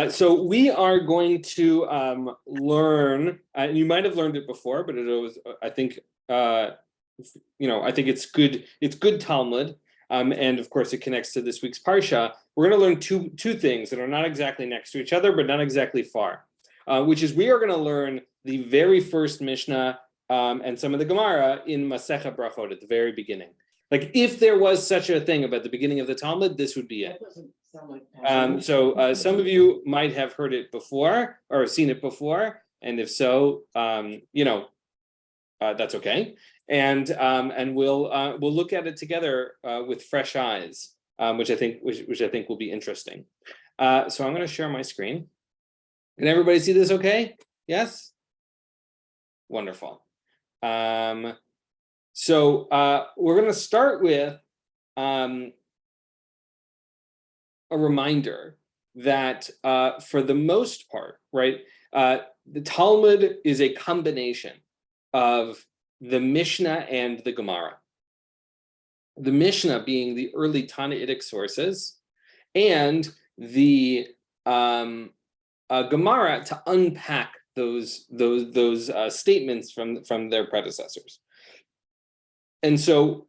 So we are going to learn. You might have learned it before, but it was, I think, I think it's good. It's good Talmud, and of course, it connects to this week's parsha. We're going to learn two things that are not exactly next to each other, but not exactly far. Which is, we are going to learn the very first Mishnah and some of the Gemara in Masechet Brachot at the very beginning. Like, if there was such a thing about the beginning of the Talmud, this would be it. So some of you might have heard it before or seen it before, and if so, that's okay. And we'll look at it together with fresh eyes, which I think will be interesting. So I'm going to share my screen. Can everybody see this? Okay? Yes. Wonderful. So we're going to start with a reminder that for the most part, right, the Talmud is a combination of the Mishnah and the Gemara. The Mishnah being the early Tannaitic sources, and the Gemara to unpack those statements from their predecessors. And so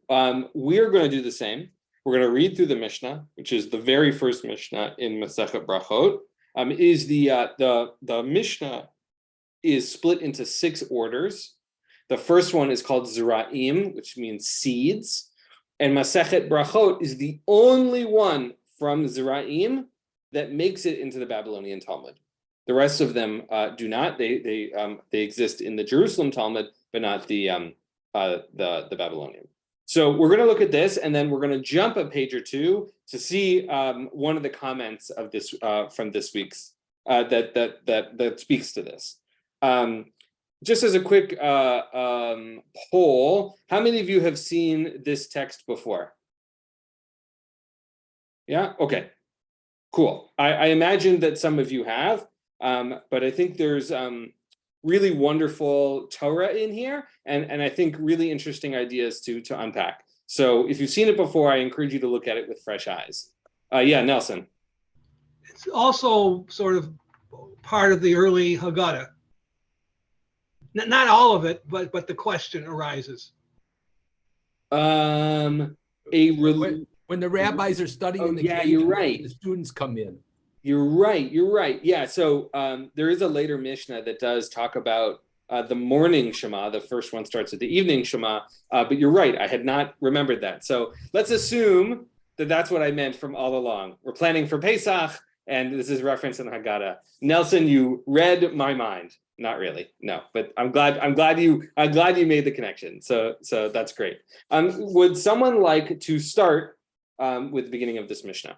we're going to do the same. We're going to read through the Mishnah, which is the very first Mishnah in Masechet Brachot. The Mishnah is split into 6 orders. The first one is called Zera'im, which means seeds. And Masechet Brachot is the only one from Zera'im that makes it into the Babylonian Talmud. The rest of them do not. They exist in the Jerusalem Talmud, but not the Babylonian. So we're going to look at this, and then we're going to jump a page or two to see one of the comments of this from this week's that speaks to this. Just as a quick poll, how many of you have seen this text before? Yeah. Okay. Cool. I imagine that some of you have, but I think there's really wonderful Torah in here, and I think really interesting ideas to unpack. So if you've seen it before, I encourage you to look at it with fresh eyes. Yeah, Nelson. It's also sort of part of the early Haggadah. Not all of it, but the question arises. When the rabbis are studying the cave, you're right. The students come in. You're right. Yeah. So there is a later Mishnah that does talk about the morning Shema. The first one starts with the evening Shema. But you're right. I had not remembered that. So let's assume that that's what I meant from all along. We're planning for Pesach, and this is reference in Haggadah. Nelson, you read my mind. Not really, no. But I'm glad you made the connection. So that's great. Would someone like to start with the beginning of this Mishnah?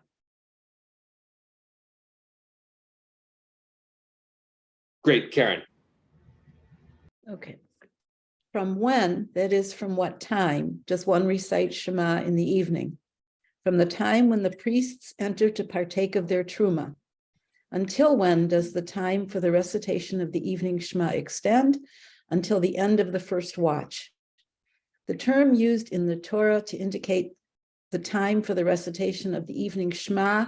Great, Karen. Okay. From when, that is from what time, does one recite Shema in the evening? From the time when the priests enter to partake of their truma. Until when does the time for the recitation of the evening Shema extend? Until the end of the first watch. The term used in the Torah to indicate the time for the recitation of the evening Shema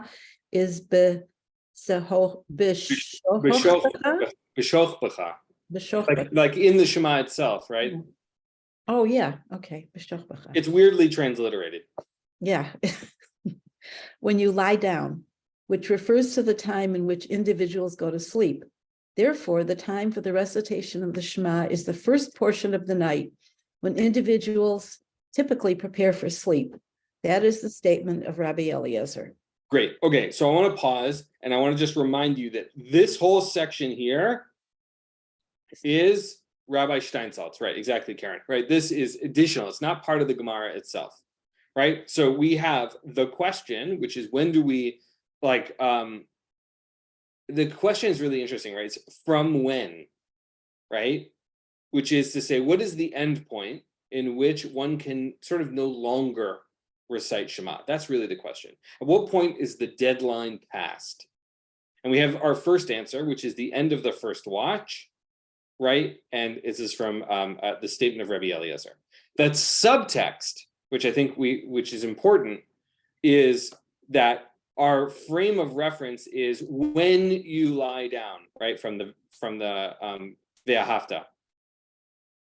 is B'shochbecha. Like in the Shema itself, right? Oh yeah, okay. It's weirdly transliterated. Yeah. When you lie down, which refers to the time in which individuals go to sleep. Therefore, the time for the recitation of the Shema is the first portion of the night when individuals typically prepare for sleep. That is the statement of Rabbi Eliezer. Great. Okay, so I want to pause, and I want to just remind you that this whole section here is Rabbi Steinsaltz, right? Exactly, Karen, right? This is additional. It's not part of the Gemara itself, right? So we have the question, which is when do we, the question is really interesting, right? It's from when, right? Which is to say, what is the end point in which one can sort of no longer recite Shema? That's really the question. At what point is the deadline passed? And we have our first answer, which is the end of the first watch, right? And this is from the statement of Rabbi Eliezer. That subtext, which I think which is important, is that our frame of reference is when you lie down, right? From the Ve'ahavta.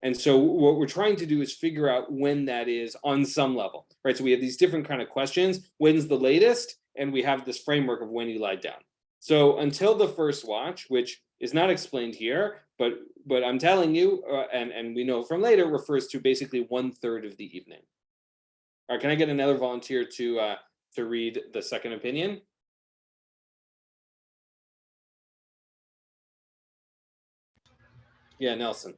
And so what we're trying to do is figure out when that is on some level, right? So we have these different kind of questions. When's the latest? And we have this framework of when you lie down. So until the first watch, which is not explained here, but I'm telling you, and we know from later, refers to basically 1/3 of the evening. All right, can I get another volunteer to read the second opinion? Yeah, Nelson.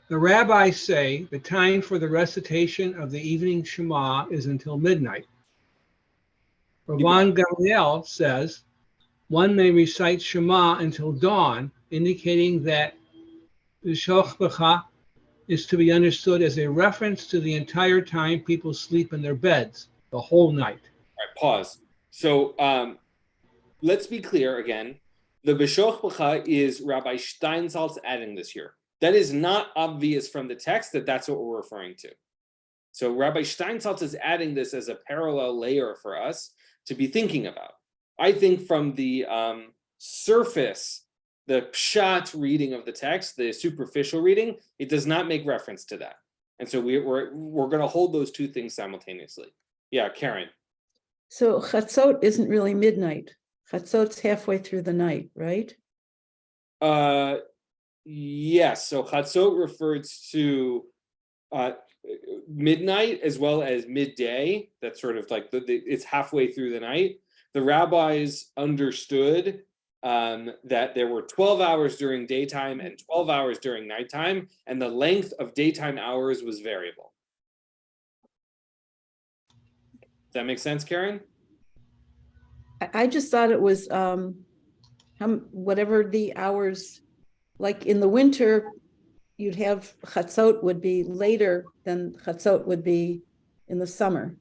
The rabbis say the time for the recitation of the evening Shema is until midnight. Rabban Gamliel says one may recite Shema until dawn, indicating that V'shoch B'cha is to be understood as a reference to the entire time people sleep in their beds, the whole night. All right, pause. So let's be clear again. The B'shoch B'cha is Rabbi Steinsaltz adding this here. That is not obvious from the text that that's what we're referring to. So Rabbi Steinsaltz is adding this as a parallel layer for us to be thinking about. I think from the surface, the pshat reading of the text, the superficial reading, it does not make reference to that. And so we're going to hold those two things simultaneously. Yeah, Karen. So Chatzot isn't really midnight. Chatzot's halfway through the night, right? Yes. So Chatzot refers to midnight as well as midday. That's sort of like it's halfway through the night. The rabbis understood that there were 12 hours during daytime and 12 hours during nighttime, and the length of daytime hours was variable. Does that make sense, Karen? I just thought it was whatever the hours, like in the winter, you'd have Chatzot would be later than Chatzot would be in the summer.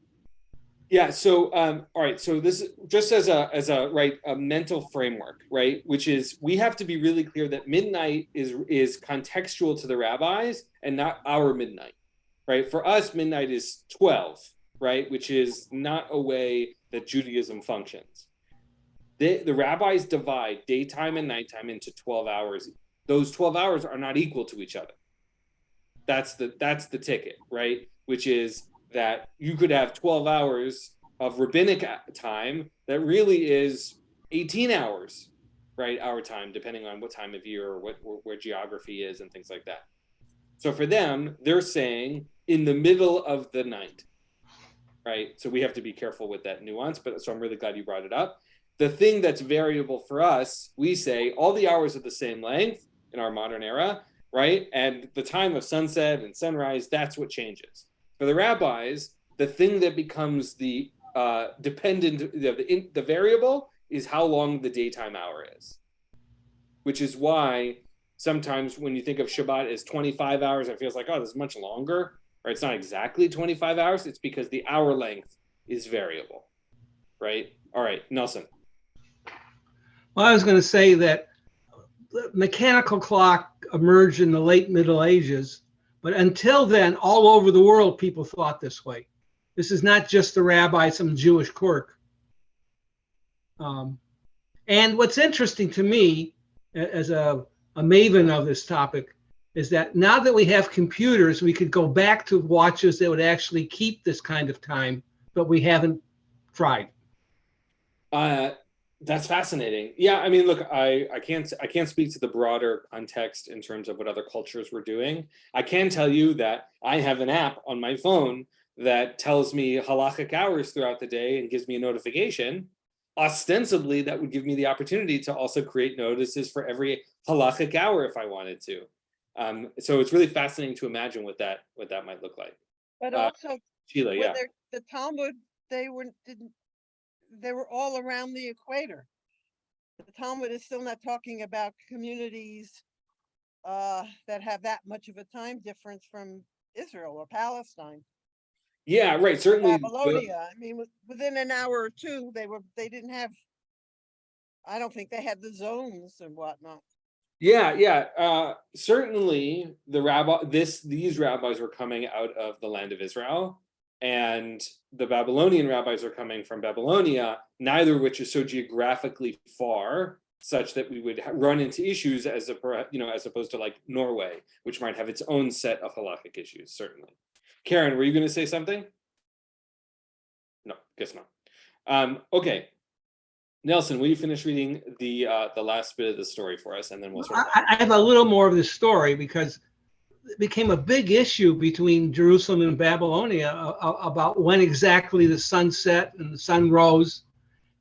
Yeah. So, all right. So this just as a mental framework, right? Which is we have to be really clear that midnight is contextual to the rabbis and not our midnight, right? For us, midnight is 12, right? Which is not a way that Judaism functions. The rabbis divide daytime and nighttime into 12 hours. Those 12 hours are not equal to each other. That's the ticket, right? Which is that you could have 12 hours of rabbinic time that really is 18 hours, right? Our time, depending on what time of year or where geography is and things like that. So for them, they're saying in the middle of the night, right? So we have to be careful with that nuance, so I'm really glad you brought it up. The thing that's variable for us, we say all the hours are the same length in our modern era, right? And the time of sunset and sunrise, that's what changes. For the rabbis, the thing that becomes the the variable is how long the daytime hour is, which is why sometimes when you think of Shabbat as 25 hours, it feels like, oh, this is much longer, right? It's not exactly 25 hours. It's because the hour length is variable, right? All right, Nelson. Well, I was going to say that the mechanical clock emerged in the late Middle Ages, but until then, all over the world, people thought this way. This is not just the rabbi, some Jewish quirk. And what's interesting to me, as a maven of this topic, is that now that we have computers, we could go back to watches that would actually keep this kind of time, but we haven't tried. That's fascinating. Yeah, I mean, look, I can't speak to the broader context in terms of what other cultures were doing. I can tell you that I have an app on my phone that tells me halachic hours throughout the day and gives me a notification. Ostensibly, that would give me the opportunity to also create notices for every halachic hour if I wanted to. So it's really fascinating to imagine what that might look like. But also, Sheila, yeah. the Talmud, they were all around the equator. The Talmud is still not talking about communities that have that much of a time difference from Israel or Palestine. Yeah, right. Certainly. Babylonia. I mean, within an hour or two, they didn't have. I don't think they had the zones and whatnot. Yeah. Certainly, these rabbis were coming out of the land of Israel, and the Babylonian rabbis are coming from Babylonia, neither of which is so geographically far such that we would run into issues as opposed to like Norway, which might have its own set of halachic issues, certainly. Karen, were you going to say something? No, guess not. Okay. Nelson, will you finish reading the last bit of the story for us, and then we'll sort of... I have a little more of the story because it became a big issue between Jerusalem and Babylonia about when exactly the sun set and the sun rose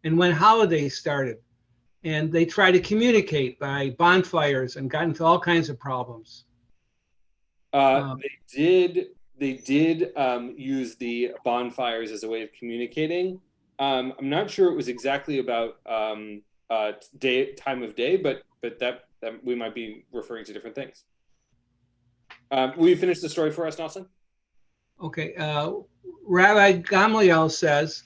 and when holidays started. And they tried to communicate by bonfires and got into all kinds of problems. They did use the bonfires as a way of communicating. I'm not sure it was exactly about time of day, but that we might be referring to different things. Will you finish the story for us, Nelson? Okay. Rabbi Gamliel says,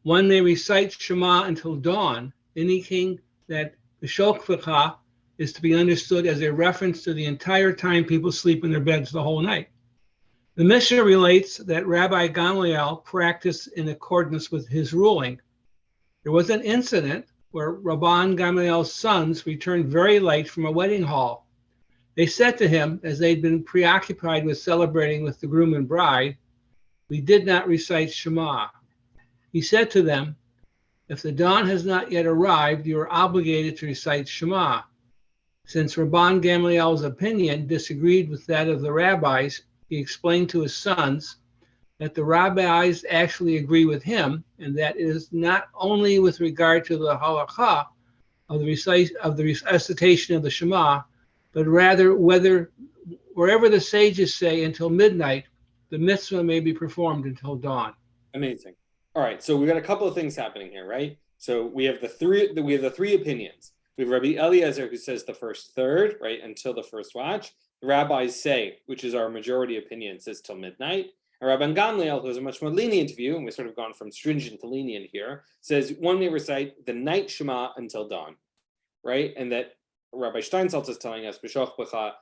one may recite Shema until dawn, indicating that the Shokvecha is to be understood as a reference to the entire time people sleep in their beds the whole night. The Mishnah relates that Rabbi Gamliel practiced in accordance with his ruling. There was an incident where Rabban Gamliel's sons returned very late from a wedding hall. They said to him, as they'd been preoccupied with celebrating with the groom and bride, "We did not recite Shema." He said to them, "If the dawn has not yet arrived, you are obligated to recite Shema." Since Rabban Gamliel's opinion disagreed with that of the rabbis, he explained to his sons that the rabbis actually agree with him, and that it is not only with regard to the halakha of the recitation of the Shema, but rather wherever the sages say until midnight, the mitzvah may be performed until dawn. Amazing. All right, so we got a couple of things happening here, right? So we have the three opinions. We have Rabbi Eliezer, who says the first third, right, until the first watch. The rabbis say, which is our majority opinion, says till midnight. And Rabban Gamliel, who has a much more lenient view, and we've sort of gone from stringent to lenient here, says one may recite the night Shema until dawn, right? And that Rabbi Steinsaltz is telling us, B'shoch B'cha,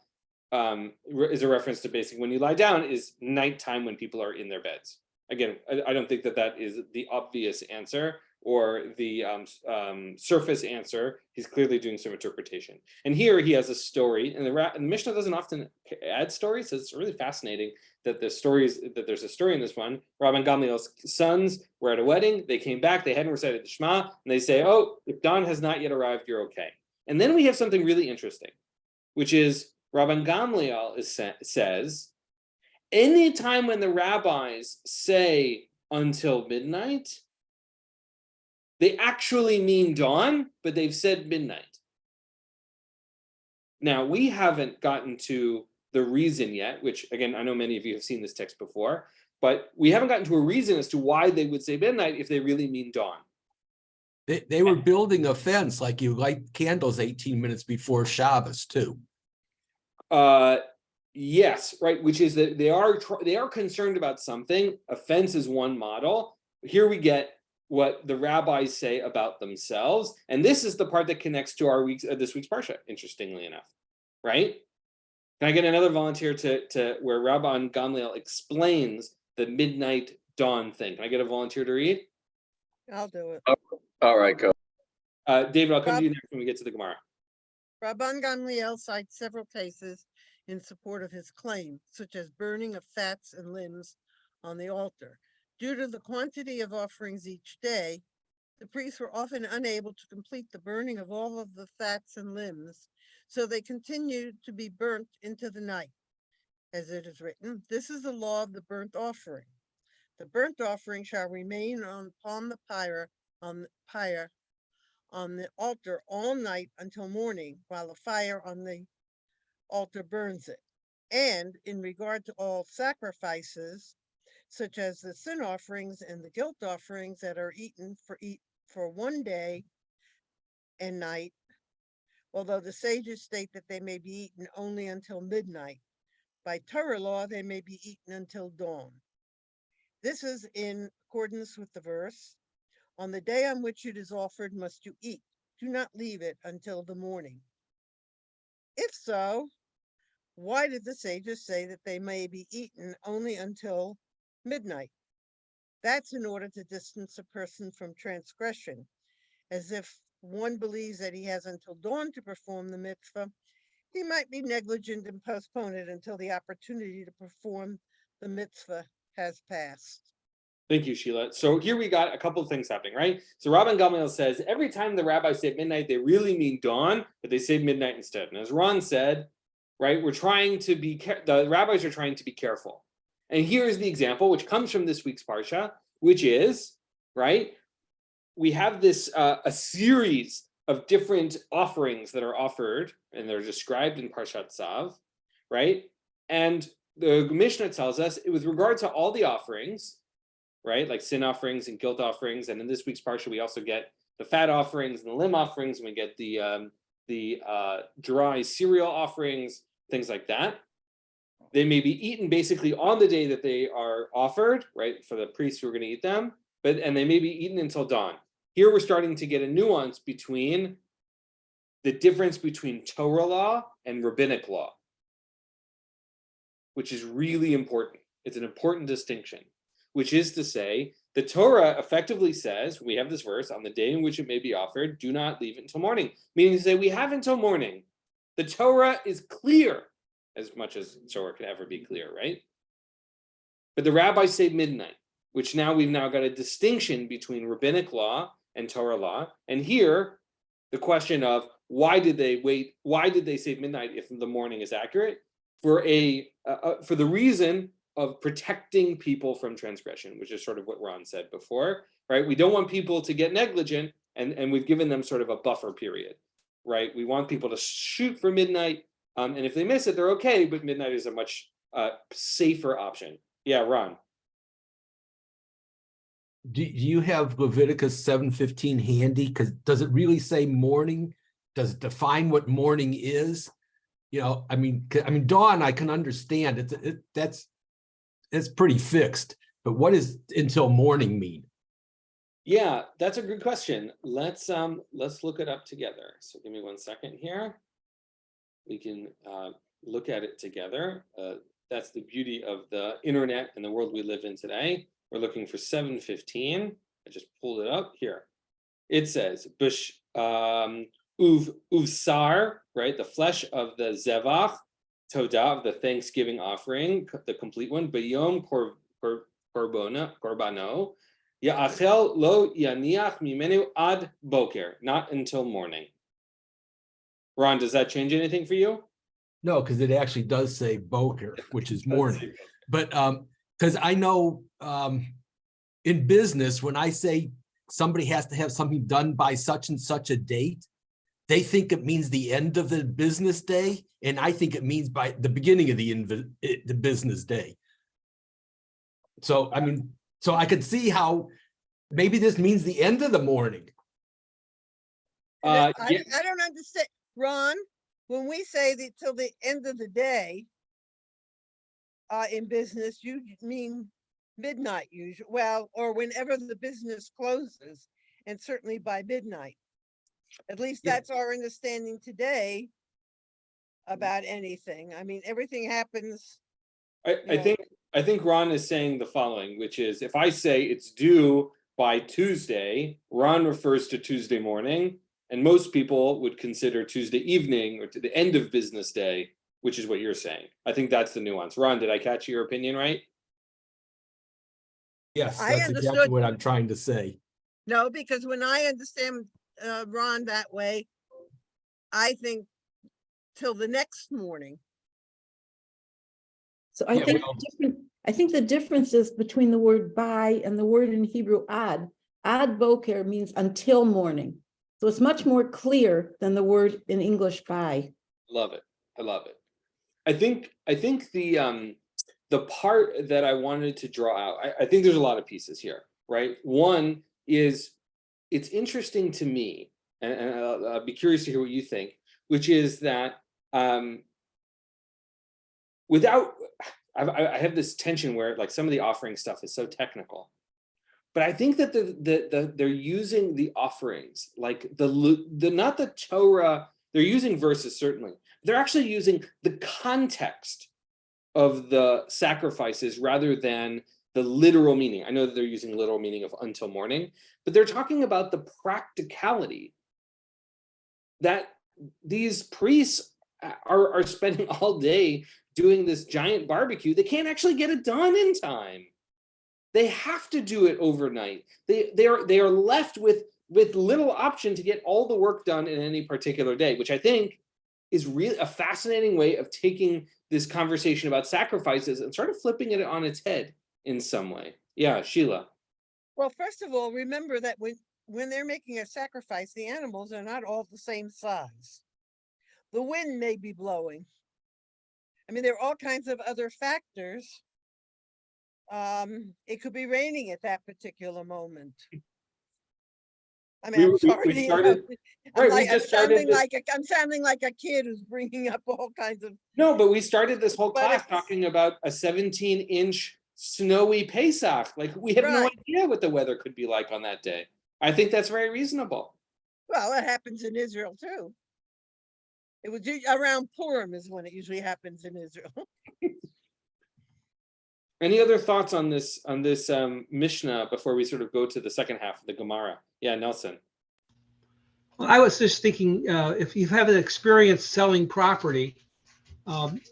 is a reference to basically when you lie down is nighttime when people are in their beds. Again, I don't think that is the obvious answer or the surface answer. He's clearly doing some interpretation. And here he has a story, and the Mishnah doesn't often add stories, so it's really fascinating that there's a story in this one. Rabban Gamliel's sons were at a wedding, they came back, they hadn't recited the Shema, and they say, oh, if dawn has not yet arrived, you're okay. And then we have something really interesting, which is Rabban Gamliel says, anytime when the rabbis say until midnight, they actually mean dawn, but they've said midnight. Now, we haven't gotten to the reason yet, which, again, I know many of you have seen this text before, but we haven't gotten to a reason as to why they would say midnight if they really mean dawn. They were building a fence, like you light candles 18 minutes before Shabbos, too. Yes, right, which is that they are concerned about something. A fence is one model. Here we get what the rabbis say about themselves, and this is the part that connects to this week's parsha, interestingly enough, right? Can I get another volunteer to where Rabban Gamliel explains the midnight dawn thing? Can I get a volunteer to read? I'll do it. All right, go. David, I'll come to you next when we get to the Gemara. Rabban Gamliel cites several cases in support of his claim, such as burning of fats and limbs on the altar. Due to the quantity of offerings each day, the priests were often unable to complete the burning of all of the fats and limbs, so they continued to be burnt into the night. As it is written, this is the law of the burnt offering. The burnt offering shall remain upon the pyre on the altar all night until morning, while the fire on the altar burns it. And in regard to all sacrifices, such as the sin offerings and the guilt offerings that are eaten for one day and night, although the sages state that they may be eaten only until midnight, by Torah law they may be eaten until dawn. This is in accordance with the verse, on the day on which it is offered must you eat. Do not leave it until the morning. If so, why did the sages say that they may be eaten only until midnight? That's in order to distance a person from transgression, as if one believes that he has until dawn to perform the mitzvah, he might be negligent and postpone it until the opportunity to perform the mitzvah has passed. Thank you, Sheila. So here we got a couple of things happening, right? So Rabban Gamliel says every time the rabbis say midnight, they really mean dawn, but they say midnight instead. And as Ron said, right, we're trying to be, the rabbis are trying to be careful. And here's the example, which comes from this week's parsha, which is, right, we have this, a series of different offerings that are offered, and they're described in Parshat Tzav, right? And the Mishnah tells us, with regard to all the offerings, right, like sin offerings and guilt offerings, and in this week's parsha, we also get the fat offerings and the limb offerings, and we get the dry cereal offerings, things like that. They may be eaten basically on the day that they are offered, right, for the priests who are going to eat them, and they may be eaten until dawn. Here we're starting to get a nuance between the difference between Torah law and rabbinic law, which is really important. It's an important distinction, which is to say, the Torah effectively says, we have this verse, on the day in which it may be offered, do not leave it until morning. Meaning to say, we have until morning. The Torah is clear, as much as Torah can ever be clear, right? But the rabbis say midnight, which now we've now got a distinction between rabbinic law and Torah law. And here, the question of why did they wait? Why did they say midnight if the morning is accurate? For the reason of protecting people from transgression, which is sort of what Ron said before, right? We don't want people to get negligent, and we've given them sort of a buffer period, right? We want people to shoot for midnight, and if they miss it, they're okay, but midnight is a much safer option. Yeah, Ron. Do you have Leviticus 7:15 handy? Because does it really say morning? Does it define what morning is? You know, I mean, dawn, I can understand. It's pretty fixed. But what does until morning mean? Yeah, that's a good question. Let's look it up together. So give me 1 second here. We can look at it together. That's the beauty of the internet and the world we live in today. We're looking for 7:15. I just pulled it up here. It says, uvsar, right? The flesh of the zevach, todah, the Thanksgiving offering, the complete one, b'yom korbano, ya'achel lo yaniach mimenu ad boker, not until morning. Ron, does that change anything for you? No, because it actually does say boker, which is morning. But because I know in business, when I say somebody has to have something done by such and such a date, they think it means the end of the business day, and I think it means by the beginning of the business day. So, I mean, so I could see how maybe this means the end of the morning. I don't understand, Ron, when we say till the end of the day, in business, you mean midnight usually, well, or whenever the business closes, and certainly by midnight. At least that's our understanding today about anything. I mean, everything happens. I think Ron is saying the following, which is if I say it's due by Tuesday, Ron refers to Tuesday morning, and most people would consider Tuesday evening or to the end of business day, which is what you're saying. I think that's the nuance. Ron, did I catch your opinion right? Yes, I that's exactly understood. what I'm trying to say. No, because when I understand Ron that way, I think till the next morning. So I think the difference is between the word by and the word in Hebrew ad. Ad boker means until morning. So it's much more clear than the word in English by. Love it. I love it. I think the part that I wanted to draw out, I think there's a lot of pieces here, right? One is it's interesting to me, and I'll be curious to hear what you think, which is that I have this tension where like some of the offering stuff is so technical, but I think that they're using the offerings like not the Torah. They're using verses certainly. They're actually using the context of the sacrifices rather than the literal meaning. I know that they're using literal meaning of until morning, but they're talking about the practicality that these priests are spending all day doing this giant barbecue. They can't actually get it done in time. They have to do it overnight. They are left with little option to get all the work done in any particular day, which I think is really a fascinating way of taking this conversation about sacrifices and sort of flipping it on its head in some way. Yeah, Sheila. Well, first of all, remember that when they're making a sacrifice, the animals are not all the same size. The wind may be blowing. I mean, there are all kinds of other factors. It could be raining at that particular moment. I mean, I'm sorry. We started, right, we just started this. I'm sounding like a kid who's bringing up all kinds of. No, but we started this whole But class it's- talking about a 17-inch snowy Pesach. Like, we have no Right. idea what the weather could be like on that day. I think that's very reasonable. Well, it happens in Israel too. It was around Purim is when it usually happens in Israel. Any other thoughts on this Mishnah before we sort of go to the second half of the Gemara? Yeah, Nelson. Well, I was just thinking, if you have an experience selling property,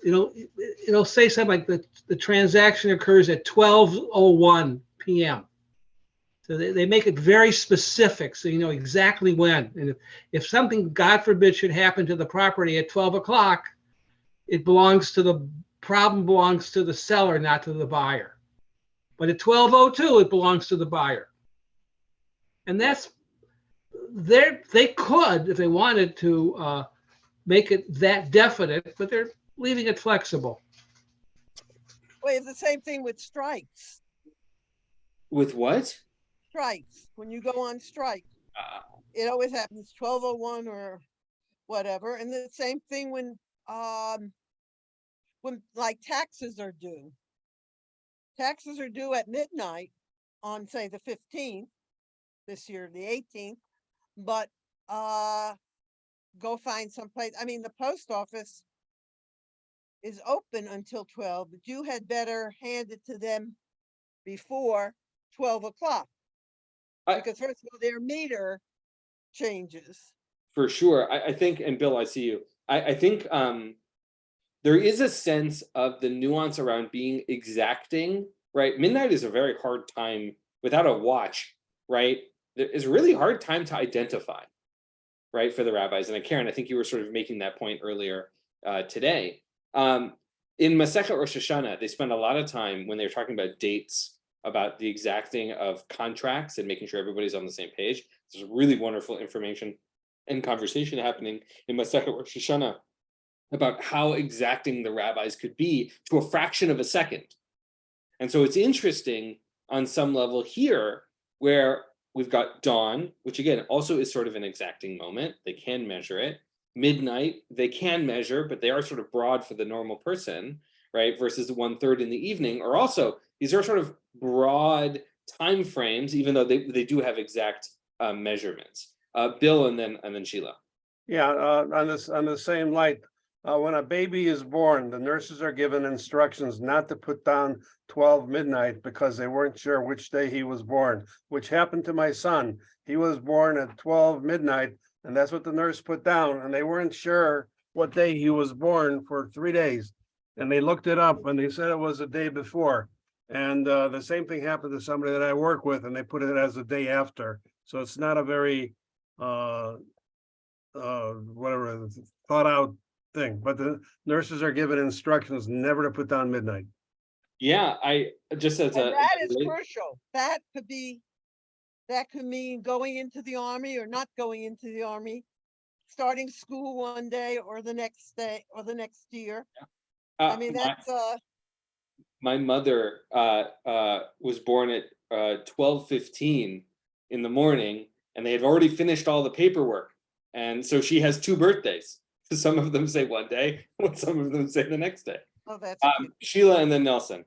it'll say something like the transaction occurs at 12:01 p.m. So they make it very specific, so you know exactly when. And if something, God forbid, should happen to the property at 12 o'clock, problem belongs to the seller, not to the buyer. But at 12:02, it belongs to the buyer. And they could, if they wanted to, make it that definite, but they're leaving it flexible. Well, it's the same thing with strikes. With what? Strikes. When you go on strike, it always happens 12:01 or whatever. And the same thing when like taxes are due. Taxes are due at midnight on, say, the 15th, this year, the 18th, but go find some place. I mean, the post office is open until 12, but you had better hand it to them before 12 o'clock. Because first of all, their meter changes. For sure. I think, and Bill, I see you. I think there is a sense of the nuance around being exacting, right? Midnight is a very hard time without a watch, right? It's a really hard time to identify, right, for the rabbis. And Karen, I think you were sort of making that point earlier today. In Masechet Rosh Hashanah, they spend a lot of time when they're talking about dates, about the exacting of contracts and making sure everybody's on the same page. There's really wonderful information and conversation happening in Masechet Rosh Hashanah about how exacting the rabbis could be to a fraction of a second. And so it's interesting on some level here where we've got dawn, which again also is sort of an exacting moment. They can measure it. Midnight, they can measure, but they are sort of broad for the normal person, right? Versus 1/3 in the evening, or also these are sort of broad time frames, even though they do have exact measurements. Bill, and then Sheila. Yeah, on the same light, when a baby is born, the nurses are given instructions not to put down 12 midnight because they weren't sure which day he was born, which happened to my son. He was born at 12 midnight, and that's what the nurse put down, and they weren't sure what day he was born for 3 days. And they looked it up, and they said it was the day before. And the same thing happened to somebody that I work with, and they put it as the day after. So it's not a very whatever thought out thing, but the nurses are given instructions never to put down midnight. Yeah, I just as And that is crucial. That could mean going into the army or not going into the army, starting school one day or the next day or the next year. I mean, that's my mother was born at 12:15 in the morning, and they had already finished all the paperwork. And so she has 2 birthdays. Some of them say one day, some of them say the next day. Oh, that's Sheila, and then Nelson.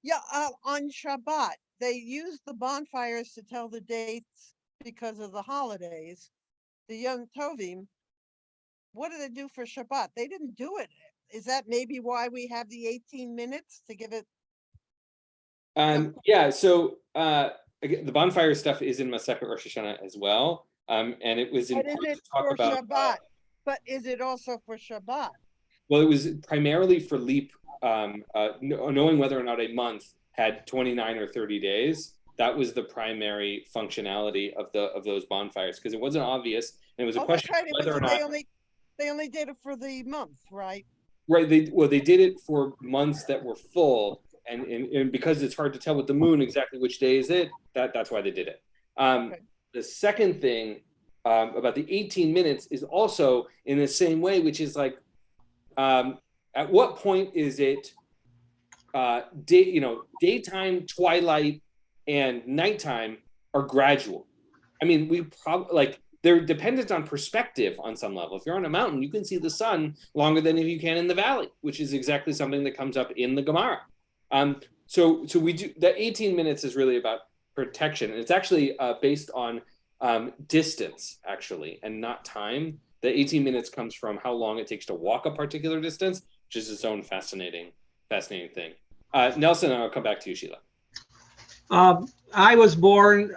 yeah. On Shabbat, they use the bonfires to tell the dates because of the holidays. The Yom Tovim. What do they do for Shabbat? They didn't do it. Is that maybe why we have the 18 minutes to give it? Yeah, so again, the bonfire stuff is in Masechet Rosh Hashanah as well. And it was But is important it to talk for about. Shabbat? But is it also for Shabbat? Well, it was primarily for leap, knowing whether or not a month had 29 or 30 days. That was the primary functionality of those bonfires, because it wasn't obvious, and it was a question That's right. of whether or not. They only did it for the month, right? Right. They did it for months that were full, and because it's hard to tell with the moon exactly which day is it. That's why they did it. Okay. The second thing about the 18 minutes is also in the same way, which is like, at what point is it daytime, twilight, and nighttime are gradual. I mean, we probably like they're dependent on perspective on some level. If you're on a mountain, you can see the sun longer than if you can in the valley, which is exactly something that comes up in the Gemara. So we do that. 18 minutes is really about protection, and it's actually based on distance, actually, and not time. The 18 minutes comes from how long it takes to walk a particular distance, which is its own fascinating thing. Nelson, I'll come back to you, Sheila. I was born,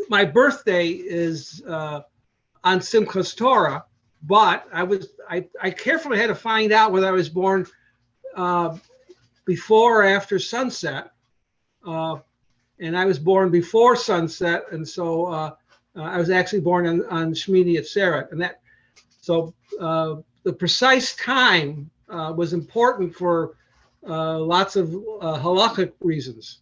my birthday is on Simchas Torah, but I carefully had to find out whether I was born before or after sunset. And I was born before sunset, and so I was actually born on Shmini Atzeret. And the precise time was important for lots of halachic reasons.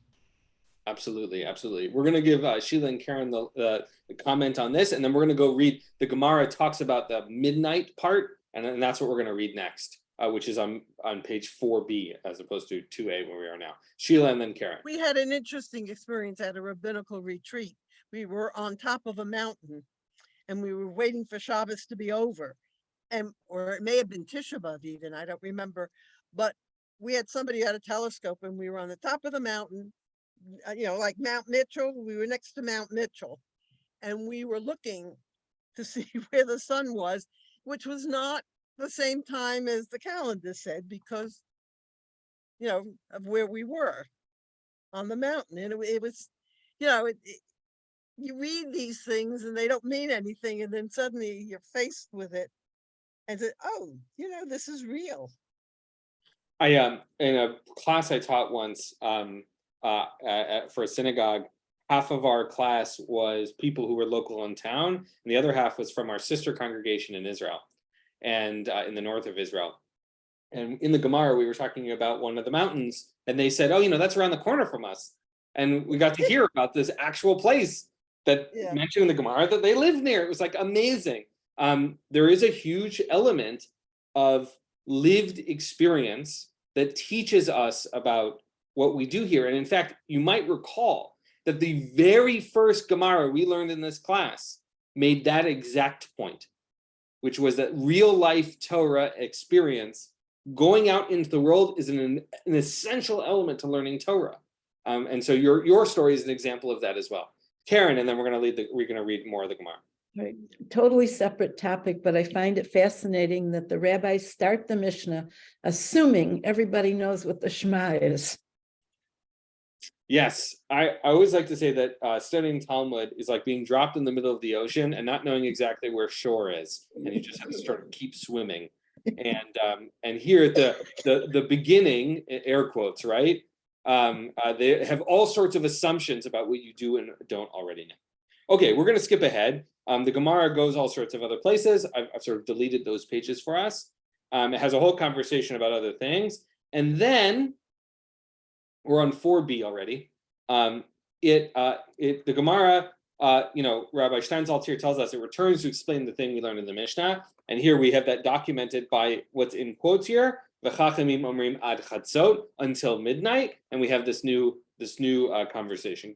Absolutely. We're going to give Sheila and Karen the comment on this, and then we're going to go read the Gemara. Talks about the midnight part, and that's what we're going to read next, which is on page 4b as opposed to 2a where we are now. Sheila and then Karen. We had an interesting experience at a rabbinical retreat. We were on top of a mountain, and we were waiting for Shabbos to be over, or it may have been Tisha B'Av even, I don't remember, but we had somebody at a telescope, and we were on the top of the mountain. Like Mount Mitchell, we were next to Mount Mitchell, and we were looking to see where the sun was, which was not the same time as the calendar said, because, of where we were on the mountain. And it was, you read these things and they don't mean anything, and then suddenly you're faced with it and say, oh, this is real. I in a class I taught once, for a synagogue, half of our class was people who were local in town, and the other half was from our sister congregation in Israel, and in the north of Israel. And in the Gemara, we were talking about one of the mountains, and they said, "Oh, that's around the corner from us." And we got to hear about this actual place that mentioned in the Gemara that they lived near. It was like amazing. There is a huge element of lived experience that teaches us about what we do here. And in fact, you might recall that the very first Gemara we learned in this class made that exact point, which was that real life Torah experience, going out into the world, is an essential element to learning Torah. And so your story is an example of that as well. Karen, and then we're going to read more of the Gemara. Right. Totally separate topic, but I find it fascinating that the rabbis start the Mishnah assuming everybody knows what the Shema is. Yes, I always like to say that studying Talmud is like being dropped in the middle of the ocean and not knowing exactly where shore is, and you just have to sort of keep swimming. And here at the beginning, air quotes, right? They have all sorts of assumptions about what you do and don't already know. Okay, we're going to skip ahead. The Gemara goes all sorts of other places. I've sort of deleted those pages for us. It has a whole conversation about other things, and then we're on 4b already. The Gemara, Rabbi Steinsaltz here tells us it returns to explain the thing we learned in the Mishnah, and here we have that documented by what's in quotes here. V'chachamim omrim ad chatzot, until midnight, and we have this new conversation.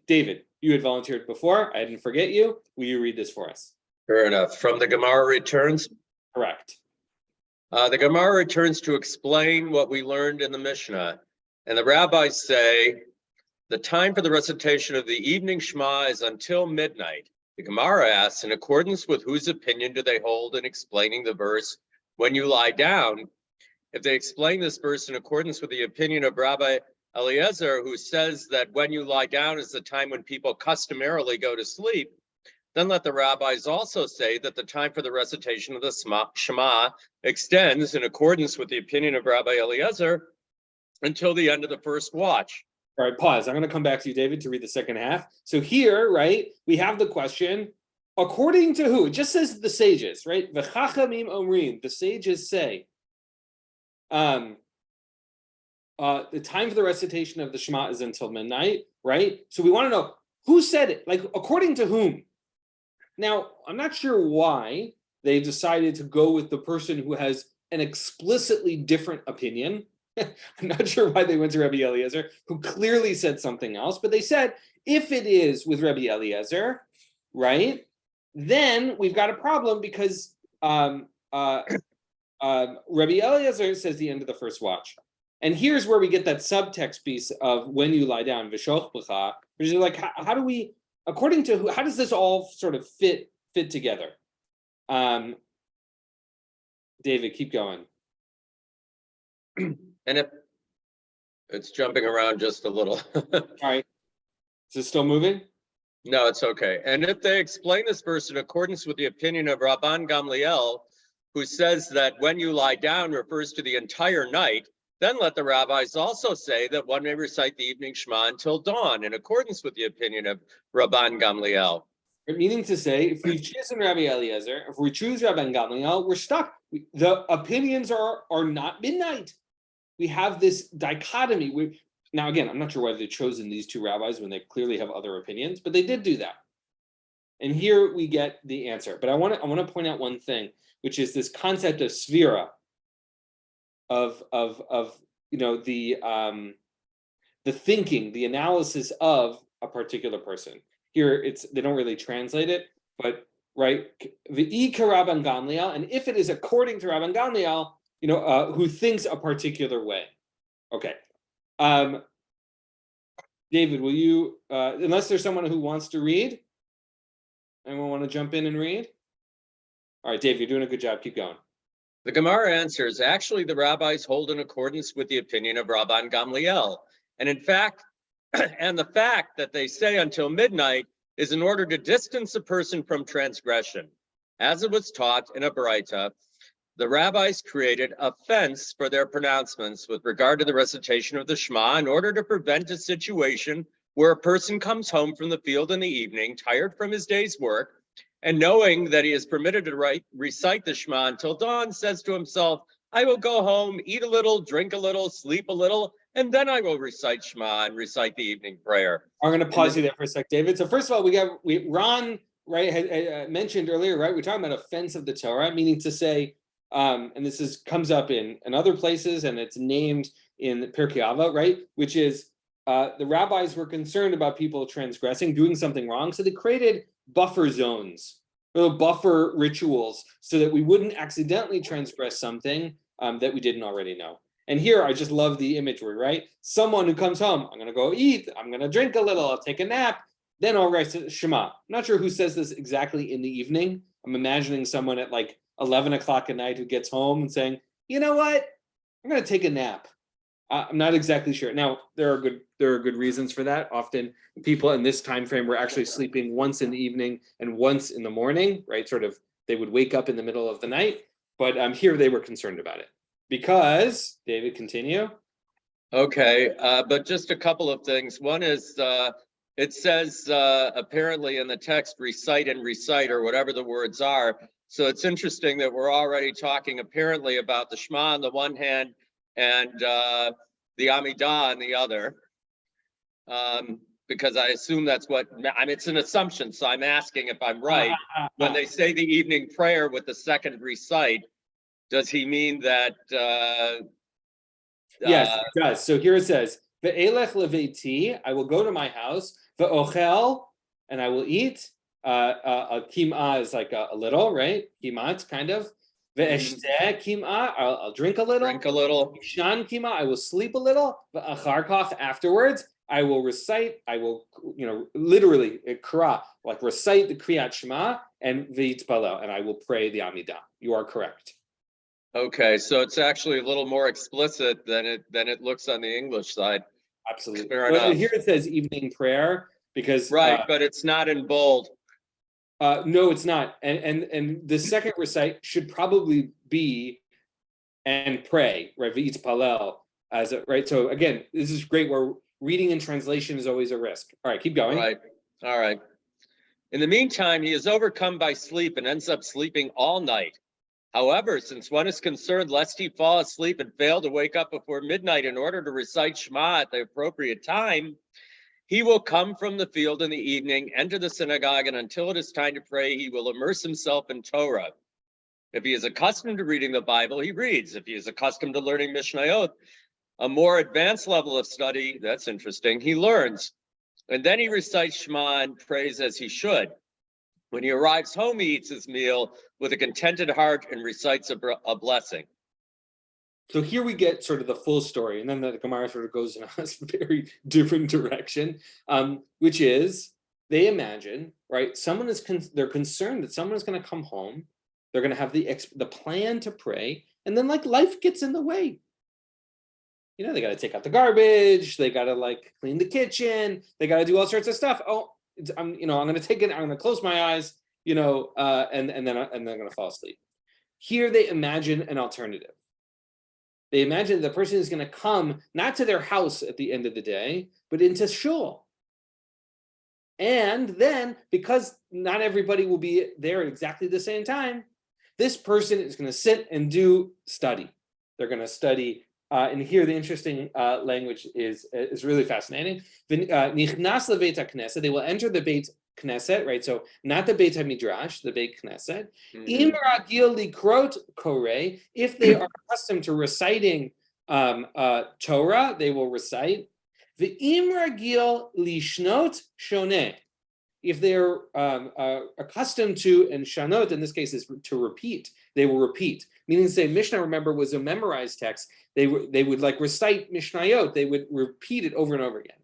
David, you had volunteered before. I didn't forget you. Will you read this for us? Fair enough. From the Gemara returns? Correct. The Gemara returns to explain what we learned in the Mishnah. And the rabbis say, the time for the recitation of the evening Shema is until midnight. The Gemara asks, in accordance with whose opinion do they hold in explaining the verse, when you lie down? If they explain this verse in accordance with the opinion of Rabbi Eliezer, who says that when you lie down is the time when people customarily go to sleep, then let the rabbis also say that the time for the recitation of the Shema extends in accordance with the opinion of Rabbi Eliezer until the end of the first watch. All right, pause. I'm going to come back to you, David, to read the second half. So here, right, we have the question, according to who? It just says the sages, right? V'chachamim omrim, the sages say, the time for the recitation of the Shema is until midnight, right? So we want to know who said it, like according to whom. Now, I'm not sure why they decided to go with the person who has an explicitly different opinion. I'm not sure why they went to Rabbi Eliezer, who clearly said something else, but they said, if it is with Rabbi Eliezer, right, then we've got a problem because Rabbi Eliezer says the end of the first watch. And here's where we get that subtext piece of when you lie down, Vishoch B'cha, which is like, how do we, according to who, how does this all sort of fit together? David, keep going. And if it's jumping around just a little. All right. Is it still moving? No, it's okay. And if they explain this verse in accordance with the opinion of Rabban Gamliel, who says that when you lie down refers to the entire night, then let the rabbis also say that one may recite the evening Shema until dawn, in accordance with the opinion of Rabban Gamliel. Meaning to say, if we choose Rabbi Eliezer, if we choose Rabban Gamliel, we're stuck. The opinions are not midnight. We have this dichotomy. Now, again, I'm not sure why they've chosen these two rabbis when they clearly have other opinions, but they did do that. And here we get the answer. But I want to point out one thing, which is this concept of svira, of you know, the thinking, the analysis of a particular person. Here, they don't really translate it, but right, the Rabban Gamliel, and if it is according to Rabban Gamliel, you know, who thinks a particular way. Okay. David, will you, unless there's someone who wants to read, anyone want to jump in and read? All right, Dave, you're doing a good job. Keep going. The Gemara answers, actually, the rabbis hold in accordance with the opinion of Rabban Gamliel. And in fact, and the fact that they say until midnight is in order to distance a person from transgression. As it was taught in a Baraita, the rabbis created a fence for their pronouncements with regard to the recitation of the Shema in order to prevent a situation where a person comes home from the field in the evening, tired from his day's work, and knowing that he is permitted to recite the Shema until dawn, says to himself, I will go home, eat a little, drink a little, sleep a little, and then I will recite Shema and recite the evening prayer. I'm going to pause you there for a sec, David. So first of all, Ron, right, had mentioned earlier, right, we're talking about a fence of the Torah, meaning to say, and this comes up in other places, and it's named in Pirkei Avos, right, which is the rabbis were concerned about people transgressing, doing something wrong, so they created buffer zones, little buffer rituals, so that we wouldn't accidentally transgress something that we didn't already know. And here, I just love the imagery, right? Someone who comes home, I'm going to go eat, I'm going to drink a little, I'll take a nap, then I'll write Shema. I'm not sure who says this exactly in the evening. I'm imagining someone at like 11 o'clock at night who gets home and saying, you know what, I'm going to take a nap. I'm not exactly sure. Now, there are good reasons for that. Often people in this time frame were actually sleeping once in the evening and once in the morning, right? Sort of, they would wake up in the middle of the night. But here they were concerned about it. Because, David, continue. Okay, but just a couple of things. One is, it says apparently in the text, recite and recite, or whatever the words are. So it's interesting that we're already talking apparently about the Shema on the one hand and the Amidah on the other. Because I assume that's what, I mean, it's an assumption, so I'm asking if I'm right. When they say the evening prayer with the second recite, does he mean that? Yes, it does. So here it says, "Ve'elech leveiti," I will go to my house. Ve'ochel, and I will eat. A kim'ah is like a little, right? Kim'at, kind of. Ve'eshteh kim'ah, I'll drink a little. Drink a little. Shan kim'ah, I will sleep a little. Ve'achar kach, afterwards, I will recite. I will, literally, kra, like recite the Kriyat Shema and ve'itpalel, and I will pray the Amidah. You are correct. Okay, so it's actually a little more explicit than it looks on the English side. Absolutely. Fair Well, enough. here it says evening prayer because Right, but it's not in bold. no, it's not. And the second recite should probably be and pray, right? V'yitz palel as a, right. So again, this is great where reading and translation is always a risk. All right, keep going. Right, all right. In the meantime, he is overcome by sleep and ends up sleeping all night. However, since one is concerned lest he fall asleep and fail to wake up before midnight in order to recite Shema at the appropriate time, he will come from the field in the evening, enter the synagogue, and until it is time to pray, he will immerse himself in Torah. If he is accustomed to reading the Bible, he reads. If he is accustomed to learning Mishnayot, a more advanced level of study, that's interesting, he learns. And then he recites Shema and prays as he should. When he arrives home, he eats his meal with a contented heart and recites a blessing. So here we get sort of the full story, and then the Gemara sort of goes in a very different direction, which is they imagine, right? Someone is they're concerned that someone is going to come home, they're going to have the plan to pray, and then like life gets in the way. You know, they got to take out the garbage, they got to like clean the kitchen, they got to do all sorts of stuff. Oh, I'm going to take it, I'm going to close my eyes, and then I'm going to fall asleep. Here they imagine an alternative. They imagine the person is going to come not to their house at the end of the day, but into shul. And then, because not everybody will be there at exactly the same time, this person is going to sit and do study. They're going to study. And here the interesting language is really fascinating. Nichnas leBeit HaKnesset, they will enter the Beit Knesset, right? So not the Beit HaMidrash, the Beit Knesset. Im ragil likrot koreh, if they are accustomed to reciting Torah, they will recite. Ve'im ragil lishnot shoneh, if they're accustomed to, and shanot in this case is to repeat, they will repeat. Meaning, say Mishnah, remember, was a memorized text. They would like recite Mishnayot. They would repeat it over and over again.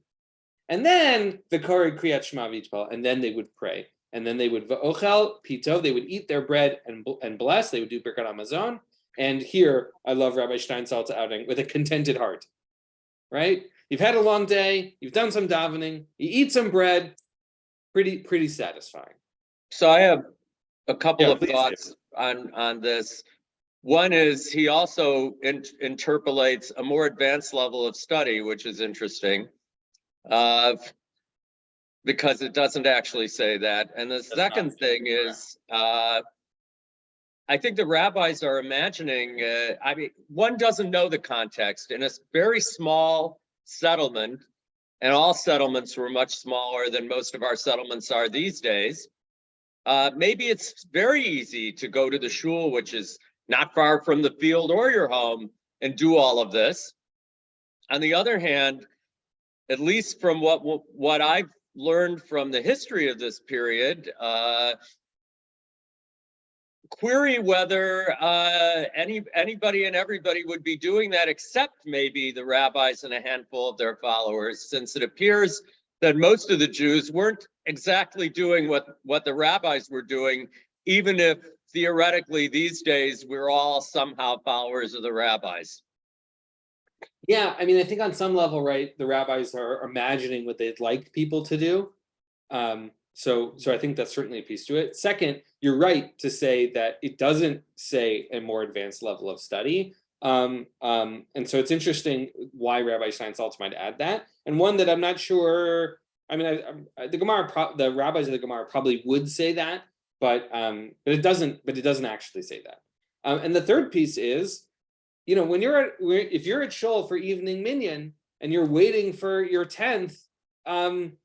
And then the Korei Kriyat Shema V'Yitpal, and then they would pray. And then they would V'ochel Pito, they would eat their bread and bless. They would do Birkat Hamazon. And here, I love Rabbi Steinsalt's outing, with a contented heart, right? You've had a long day, you've done some davening, you eat some bread, pretty satisfying. So I have a couple of please thoughts on this. One is he also interpolates a more advanced level of study, which is interesting, because it doesn't actually say that. And the second thing is, I think the rabbis are imagining, one doesn't know the context. In a very small settlement, and all settlements were much smaller than most of our settlements are these days, maybe it's very easy to go to the shul, which is not far from the field or your home, and do all of this. On the other hand, at least from what I've learned from the history of this period, query whether anybody and everybody would be doing that, except maybe the rabbis and a handful of their followers, since it appears that most of the Jews weren't exactly doing what the rabbis were doing, even if theoretically these days we're all somehow followers of the rabbis. Yeah, I mean, I think on some level, right, the rabbis are imagining what they'd like people to do. So I think that's certainly a piece to it. Second, you're right to say that it doesn't say a more advanced level of study. And so it's interesting why Rabbi Steinsaltz might add that. And one that I'm not sure, I mean, the rabbis of the Gemara probably would say that, but it doesn't actually say that. And the third piece is, if you're at shul for evening minyan and you're waiting for your 10th,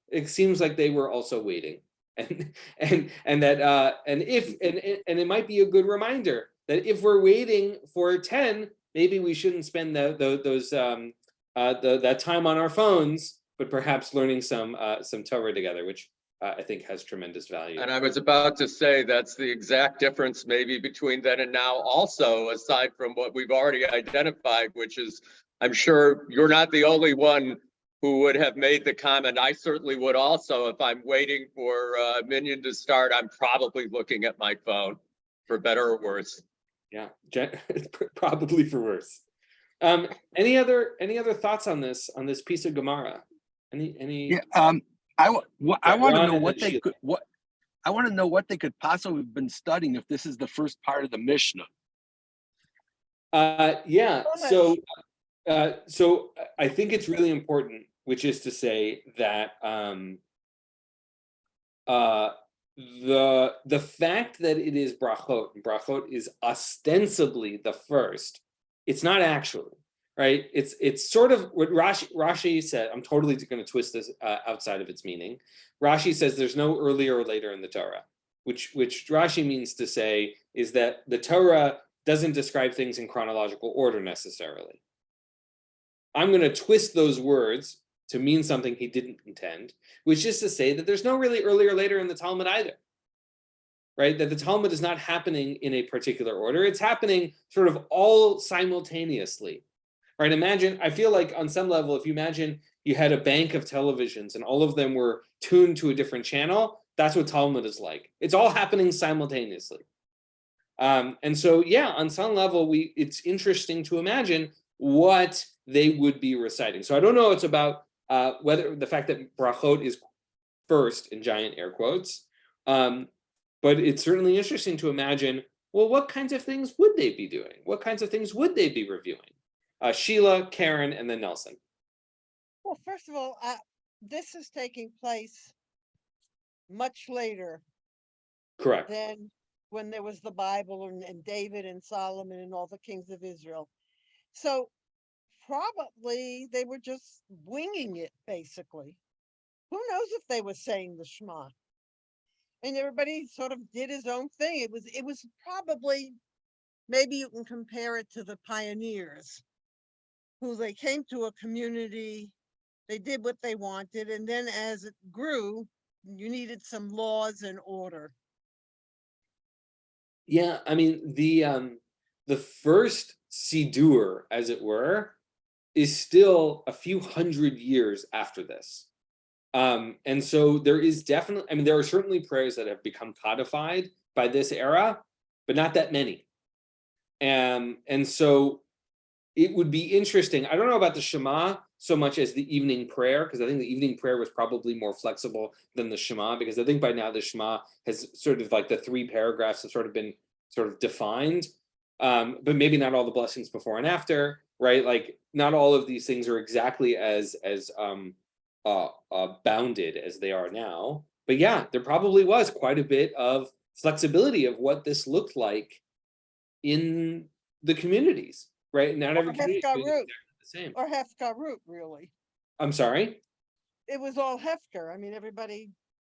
it seems like they were also waiting, and it might be a good reminder that if we're waiting for 10, maybe we shouldn't spend that time on our phones, but perhaps learning some Torah together, which I think has tremendous value. And I was about to say that's the exact difference maybe between then and now also, aside from what we've already identified, which is, I'm sure you're not the only one who would have made the comment. I certainly would also. If I'm waiting for minyan to start, I'm probably looking at my phone, for better or worse. Yeah, probably for worse. Any other thoughts on this piece of Gemara? Any? Yeah, I want to Ron know and what then they Sheila. could, I want to know what they could possibly have been studying if this is the first part of the Mishnah. Yeah. So So I think it's really important, which is to say that the fact that it is brachot, and brachot is ostensibly the first, it's not actually, right? It's sort of what Rashi said. I'm totally going to twist this outside of its meaning. Rashi says there's no earlier or later in the Torah, which Rashi means to say is that the Torah doesn't describe things in chronological order necessarily. I'm going to twist those words to mean something he didn't intend, which is to say that there's no really earlier or later in the Talmud either, right? That the Talmud is not happening in a particular order. It's happening sort of all simultaneously, right? I feel like on some level, if you imagine you had a bank of televisions and all of them were tuned to a different channel, that's what Talmud is like. It's all happening simultaneously. And so, yeah, on some level, it's interesting to imagine what they would be reciting. So I don't know it's about whether the fact that brachot is first in giant air quotes, but it's certainly interesting to imagine, well, what kinds of things would they be doing? What kinds of things would they be reviewing? Sheila, Karen, and then Nelson. well, first of all, this is taking place much later Correct. than when there was the Bible and David and Solomon and all the kings of Israel. So probably they were just winging it, basically. Who knows if they were saying the Shema? And everybody sort of did his own thing. It was probably, maybe you can compare it to the pioneers, who they came to a community, they did what they wanted, and then as it grew, you needed some laws and order. Yeah, I mean the first Sidur, as it were, is still a few hundred years after this. And so there is definitely, I mean, there are certainly prayers that have become codified by this era, but not that many. And so it would be interesting. I don't know about the Shema so much as the evening prayer, because I think the evening prayer was probably more flexible than the Shema, because I think by now the Shema has sort of like the 3 paragraphs have sort of been sort of defined, but maybe not all the blessings before and after, right? Like not all of these things are exactly as bounded as they are now. But yeah, there probably was quite a bit of flexibility of what this looked like in the communities, right? Not every community is exactly the same. Or Hefka root, really. I'm sorry? It was all Hefker. I mean, everybody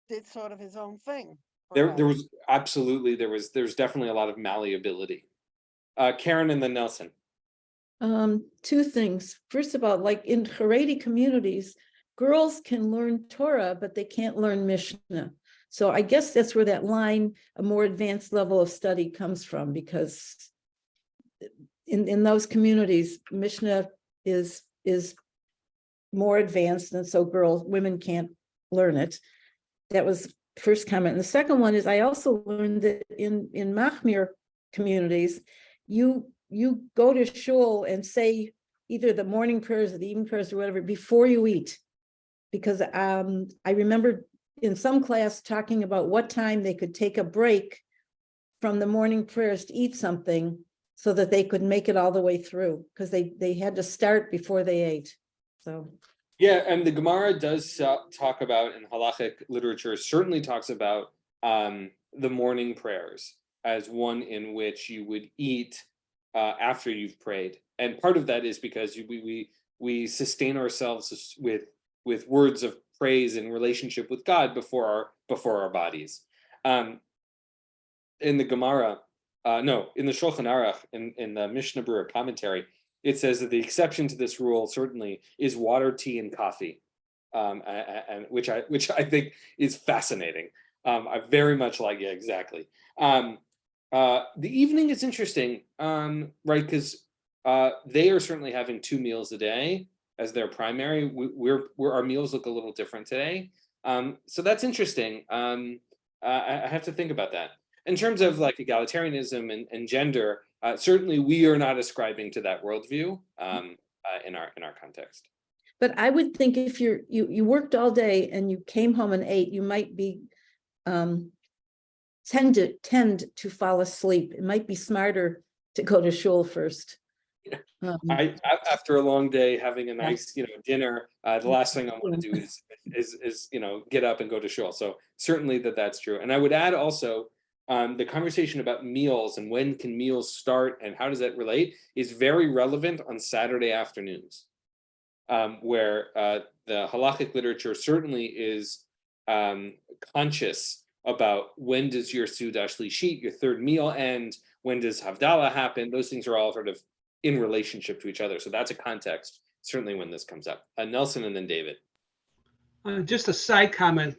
did sort of his own thing. There was absolutely, there's definitely a lot of malleability. Karen and then Nelson. 2 things. First of all, like in Haredi communities, girls can learn Torah, but they can't learn Mishnah. So I guess that's where that line, a more advanced level of study, comes from, because in those communities, Mishnah is more advanced, and so women can't learn it. That was first comment. And the second one is, I also learned that in Machmir communities, you go to shul and say either the morning prayers or the evening prayers or whatever before you eat, because I remember in some class talking about what time they could take a break from the morning prayers to eat something so that they could make it all the way through, because they had to start before they ate. So yeah, and the Gemara does talk about, in halachic literature, certainly talks about the morning prayers as one in which you would eat after you've prayed, and part of that is because we sustain ourselves with words of praise in relationship with God before our bodies. In the Gemara, in the Shulchan Aruch, in the Mishnah Berurah commentary, it says that the exception to this rule certainly is water, tea, and coffee, and which I think is fascinating. I very much like it, exactly. The evening is interesting, right? Because they are certainly having 2 meals a day as their primary. Our meals look a little different today, so that's interesting. I have to think about that in terms of like egalitarianism and gender. certainly we are not ascribing to that worldview in our context. But I would think if you worked all day and you came home and ate, you might be tend to fall asleep. It might be smarter to go to shul first. After a long day, having a nice dinner, the last thing I want to do is get up and go to shul. So certainly that's true. And I would add also the conversation about meals and when can meals start and how does that relate is very relevant on Saturday afternoons, where the halachic literature certainly is conscious about when does your Sudah Shlishit, your third meal, end, when does Havdalah happen. Those things are all sort of in relationship to each other. So that's a context, certainly when this comes up. Nelson and then David. Just a side comment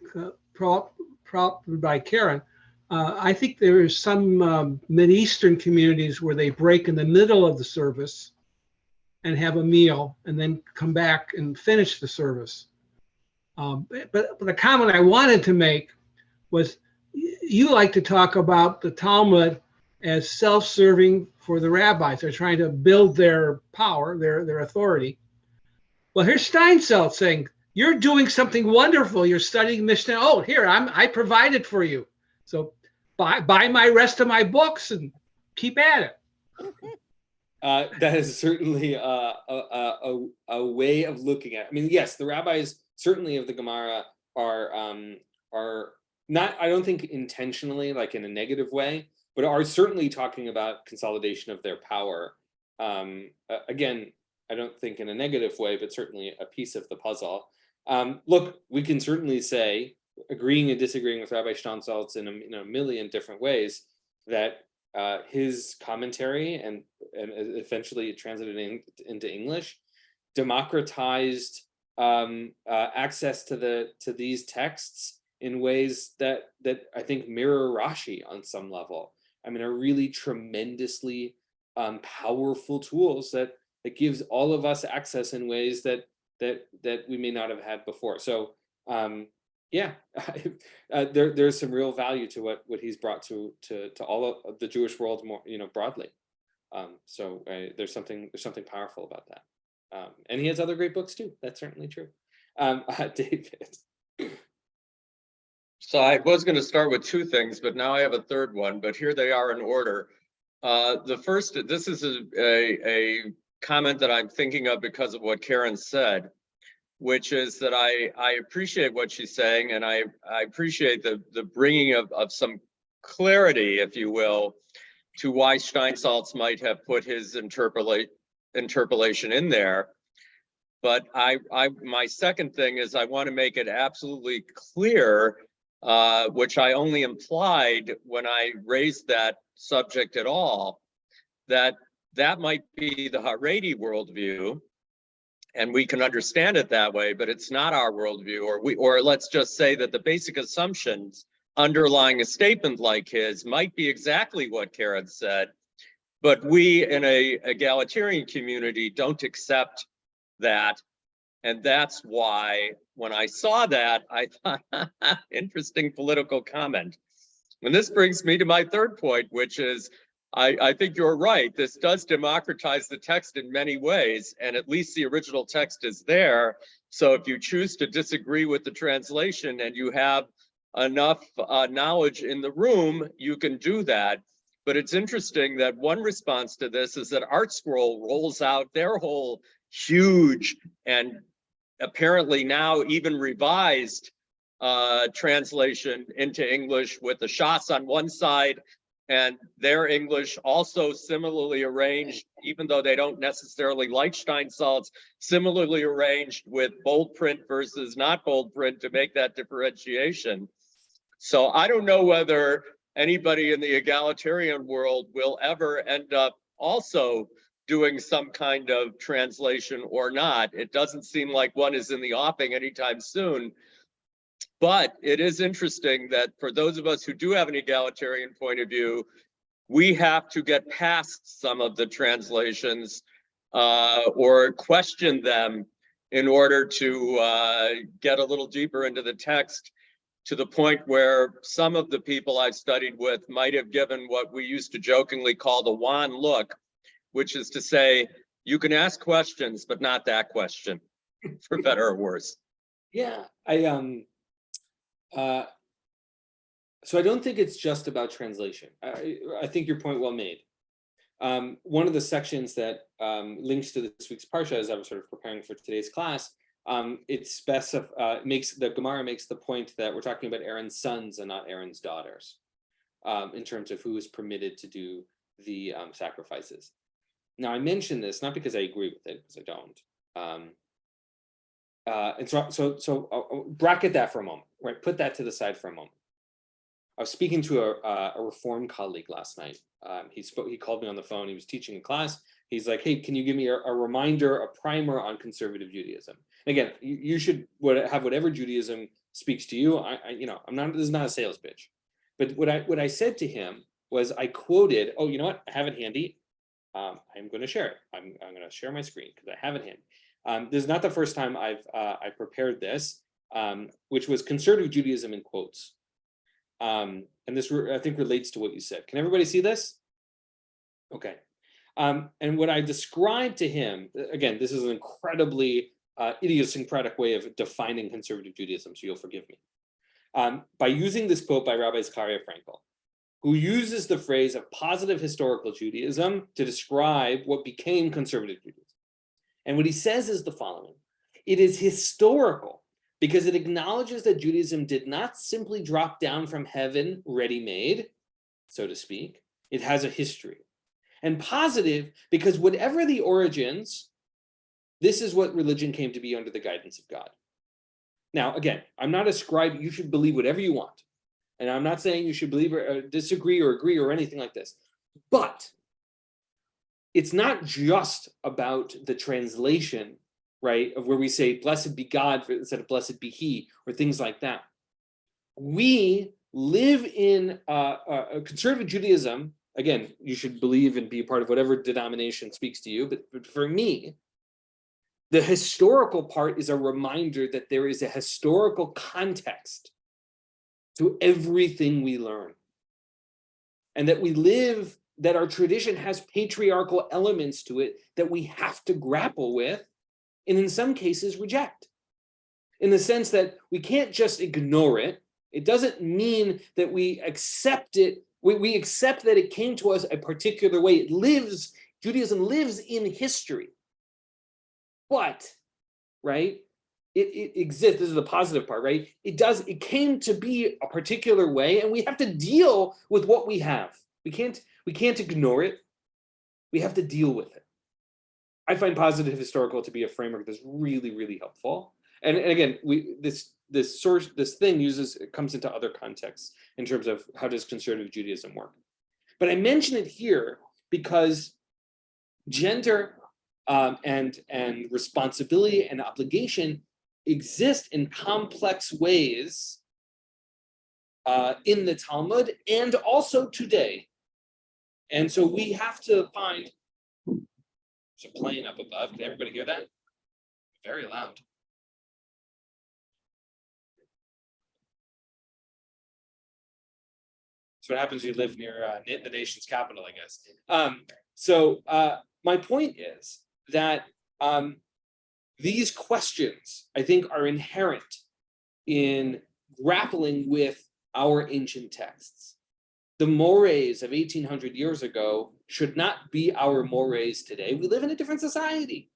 by Karen. I think there is some Mideastern communities where they break in the middle of the service and have a meal and then come back and finish the service. But the comment I wanted to make was you like to talk about the Talmud as self-serving for the rabbis. They're trying to build their power, their authority. Well, here's Steinsaltz saying, you're doing something wonderful. You're studying Mishnah. Oh, here, I provided for you. So buy my rest of my books and keep at it. That is certainly a way of looking at it. I mean, yes, the rabbis certainly of the Gemara are not, I don't think intentionally, like in a negative way, but are certainly talking about consolidation of their power. Again, I don't think in a negative way, but certainly a piece of the puzzle. Look, we can certainly say, agreeing and disagreeing with Rabbi Steinsaltz in a million different ways, that his commentary and eventually translated into English democratized access to these texts in ways that I think mirror Rashi on some level. I mean, are really tremendously powerful tools that gives all of us access in ways that we may not have had before. So yeah, there's some real value to what he's brought to all of the Jewish world more, broadly. So there's something powerful about that. And he has other great books too. That's certainly true. David. So I was going to start with two things, but now I have a third one, but here they are in order. The first, this is a comment that I'm thinking of because of what Karen said, which is that I appreciate what she's saying, and I appreciate the bringing of some clarity, if you will, to why Steinsaltz might have put his interpolation in there. But my second thing is I want to make it absolutely clear, which I only implied when I raised that subject at all, that might be the Haredi worldview, and we can understand it that way, but it's not our worldview, or let's just say that the basic assumptions underlying a statement like his might be exactly what Karen said, but we in a egalitarian community don't accept that. And that's why when I saw that, I thought, interesting political comment. And this brings me to my third point, which is, I think you're right. This does democratize the text in many ways, and at least the original text is there. So if you choose to disagree with the translation and you have enough knowledge in the room, you can do that. But it's interesting that one response to this is that ArtScroll rolls out their whole huge and apparently now even revised translation into English with the shots on one side and their English also similarly arranged, even though they don't necessarily like Steinsaltz, similarly arranged with bold print versus not bold print to make that differentiation. So I don't know whether anybody in the egalitarian world will ever end up also doing some kind of translation or not. It doesn't seem like one is in the offing anytime soon. But it is interesting that for those of us who do have an egalitarian point of view, we have to get past some of the translations or question them in order to get a little deeper into the text. to the point where some of the people I've studied with might have given what we used to jokingly call the Juan look, which is to say, you can ask questions, but not that question, for better or worse. Yeah, so I don't think it's just about translation. I think your point well made. One of the sections that links to this week's parsha, as I was sort of preparing for today's class, the Gemara makes the point that we're talking about Aaron's sons and not Aaron's daughters, in terms of who is permitted to do the sacrifices. Now, I mention this not because I agree with it, because I don't. And so I'll bracket that for a moment, right? Put that to the side for a moment. I was speaking to a Reform colleague last night. He called me on the phone. He was teaching a class. He's like, "Hey, can you give me a reminder, a primer on conservative Judaism?" And again, you should have whatever Judaism speaks to you. I'm not. This is not a sales pitch. But what I said to him was, I quoted. Oh, you know what? I have it handy. I'm going to share it. I'm going to share my screen because I have it handy. This is not the first time I prepared this, which was conservative Judaism in quotes. And this, I think, relates to what you said. Can everybody see this? Okay. And what I described to him, again, this is an incredibly idiosyncratic way of defining conservative Judaism, so you'll forgive me. By using this quote by Rabbi Zechariah Frankel, who uses the phrase of positive historical Judaism to describe what became conservative Judaism. And what he says is the following: it is historical because it acknowledges that Judaism did not simply drop down from heaven ready-made, so to speak. It has a history. And positive because whatever the origins, this is what religion came to be under the guidance of God. Now, again, I'm not ascribing you should believe whatever you want. And I'm not saying you should believe or disagree or agree or anything like this. But it's not just about the translation, right, of where we say, blessed be God instead of blessed be he, or things like that. We live in a conservative Judaism. Again, you should believe and be a part of whatever denomination speaks to you. But for me, the historical part is a reminder that there is a historical context to everything we learn. And that we live, that our tradition has patriarchal elements to it that we have to grapple with, and in some cases reject. In the sense that we can't just ignore it. It doesn't mean that we accept it. We accept that it came to us a particular way. It lives, Judaism lives in history. But, right, it exists. This is the positive part, right? It came to be a particular way, and we have to deal with what we have. We can't ignore it. We have to deal with it. I find positive historical to be a framework that's really, really helpful. And again, this thing comes into other contexts in terms of how does conservative Judaism work. But I mention it here because gender and responsibility and obligation exist in complex ways in the Talmud and also today. And so we have to find, there's a plane up above. Can everybody hear that? Very loud. That's what happens when you live near the nation's capital, I guess. So my point is that these questions, I think, are inherent in grappling with our ancient texts. The mores of 1800 years ago should not be our mores today. We live in a different society,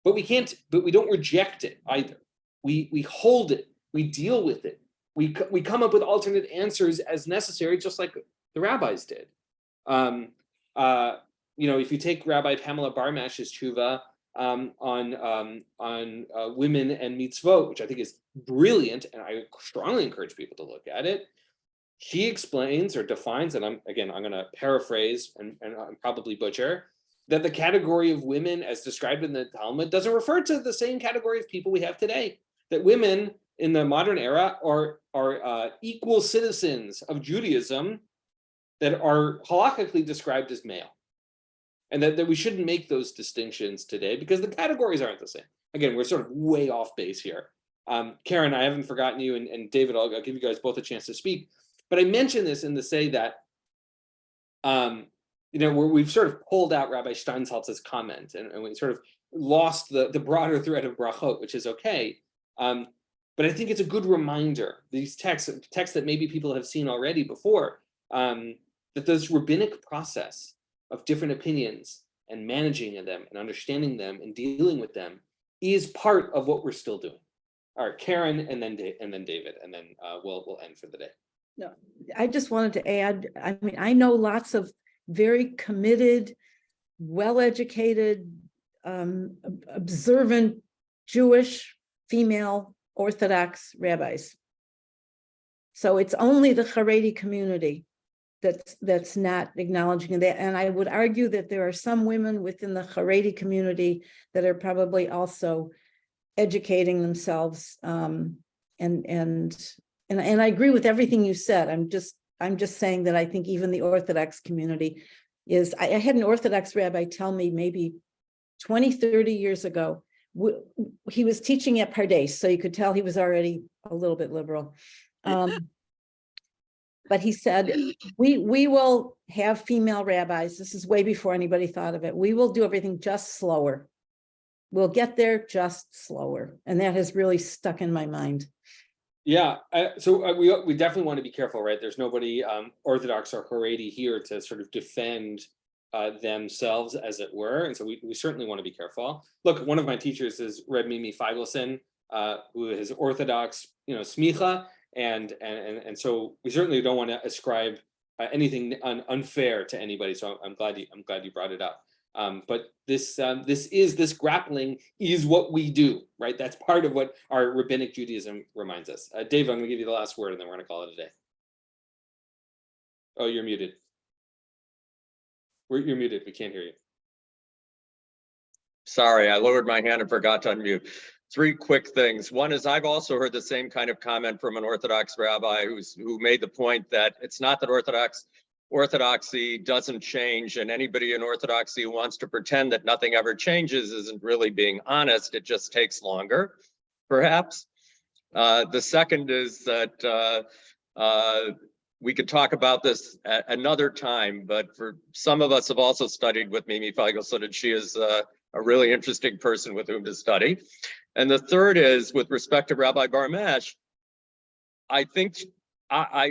but we don't reject it either. We hold it, we deal with it. We come up with alternate answers as necessary, just like the rabbis did. If you take Rabbi Pamela Barmash's tshuva on women and mitzvot, which I think is brilliant, and I strongly encourage people to look at it. She explains or defines, and I'm going to paraphrase and probably butcher, that the category of women as described in the Talmud doesn't refer to the same category of people we have today. That women in the modern era are equal citizens of Judaism that are halakhically described as male. And that we shouldn't make those distinctions today because the categories aren't the same. Again, we're sort of way off base here. Karen, I haven't forgotten you, and David, I'll give you guys both a chance to speak. But I mention this in to say that, we've sort of pulled out Rabbi Steinsaltz's comment, and we sort of lost the broader thread of brachot, which is okay. But I think it's a good reminder, these texts that maybe people have seen already before, that this rabbinic process of different opinions and managing them and understanding them and dealing with them is part of what we're still doing. All right, Karen, and then David, and then we'll end for the day. No, I just wanted to add, I mean, I know lots of very committed, well-educated, observant Jewish female Orthodox rabbis. So it's only the Haredi community that's not acknowledging that. And I would argue that there are some women within the Haredi community that are probably also educating themselves. And I agree with everything you said. I'm just saying that I think even the Orthodox community is, I had an Orthodox rabbi tell me maybe 20, 30 years ago, he was teaching at Pardes, so you could tell he was already a little bit liberal. But he said, we will have female rabbis. This is way before anybody thought of it. We will do everything just slower. We'll get there just slower. And that has really stuck in my mind. Yeah, so we definitely want to be careful, right? There's nobody Orthodox or Haredi here to sort of defend themselves, as it were, and so we certainly want to be careful. Look, one of my teachers is Reb Mimi Feigelson, who is Orthodox, smicha, and so we certainly don't want to ascribe anything unfair to anybody. So I'm glad you brought it up. But this grappling is what we do, right? That's part of what our rabbinic Judaism reminds us. Dave, I'm going to give you the last word, and then we're going to call it a day. Oh, you're muted. You're muted. We can't hear you. Sorry, I lowered my hand and forgot to unmute. 3 quick things. One is, I've also heard the same kind of comment from an Orthodox rabbi who made the point that it's not that Orthodoxy doesn't change, and anybody in Orthodoxy who wants to pretend that nothing ever changes isn't really being honest. It just takes longer, perhaps. The second is that we could talk about this at another time, but for some of us have also studied with Mimi Feigelson, and she is a really interesting person with whom to study. And the third is, with respect to Rabbi Barmesh, I think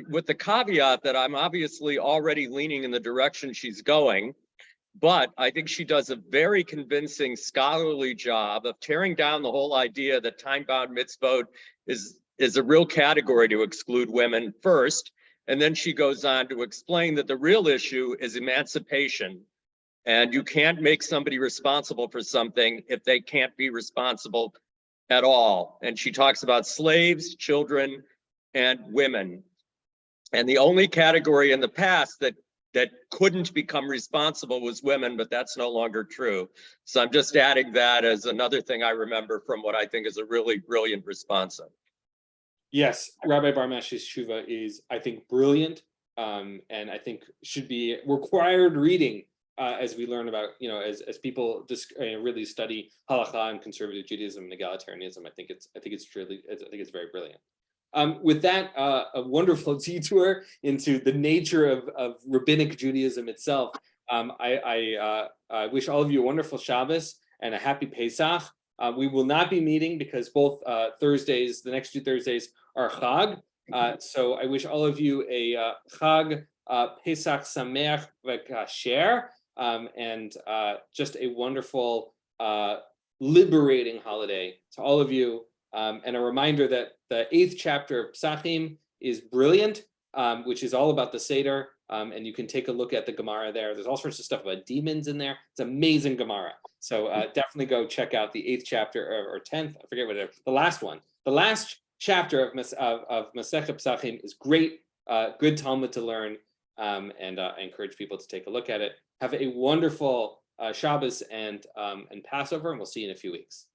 with the caveat that I'm obviously already leaning in the direction she's going, but I think she does a very convincing scholarly job of tearing down the whole idea that time-bound mitzvot is a real category to exclude women first. And then she goes on to explain that the real issue is emancipation. And you can't make somebody responsible for something if they can't be responsible at all. And she talks about slaves, children, and women. And the only category in the past that couldn't become responsible was women, but that's no longer true. So I'm just adding that as another thing I remember from what I think is a really brilliant response. Yes, Rabbi Barmesh's tshuva is, I think, brilliant, and I think should be required reading as we learn about, as people really study halakha and conservative Judaism and egalitarianism. I think it's very brilliant. With that, a wonderful detour into the nature of rabbinic Judaism itself. I wish all of you a wonderful Shabbos and a happy Pesach. We will not be meeting because both Thursdays, the next 2 Thursdays, are Chag. So I wish all of you a Chag Pesach Sameach v'Kasher, and just a wonderful, liberating holiday to all of you. And a reminder that the 8th chapter of Psachim is brilliant, which is all about the Seder. And you can take a look at the Gemara there. There's all sorts of stuff about demons in there. It's amazing Gemara. So definitely go check out the 8th chapter or 10th. I forget what it is. The last one. The last chapter of Masechet Psachim is great. Good Talmud to learn. And I encourage people to take a look at it. Have a wonderful Shabbos and Passover, and we'll see you in a few weeks.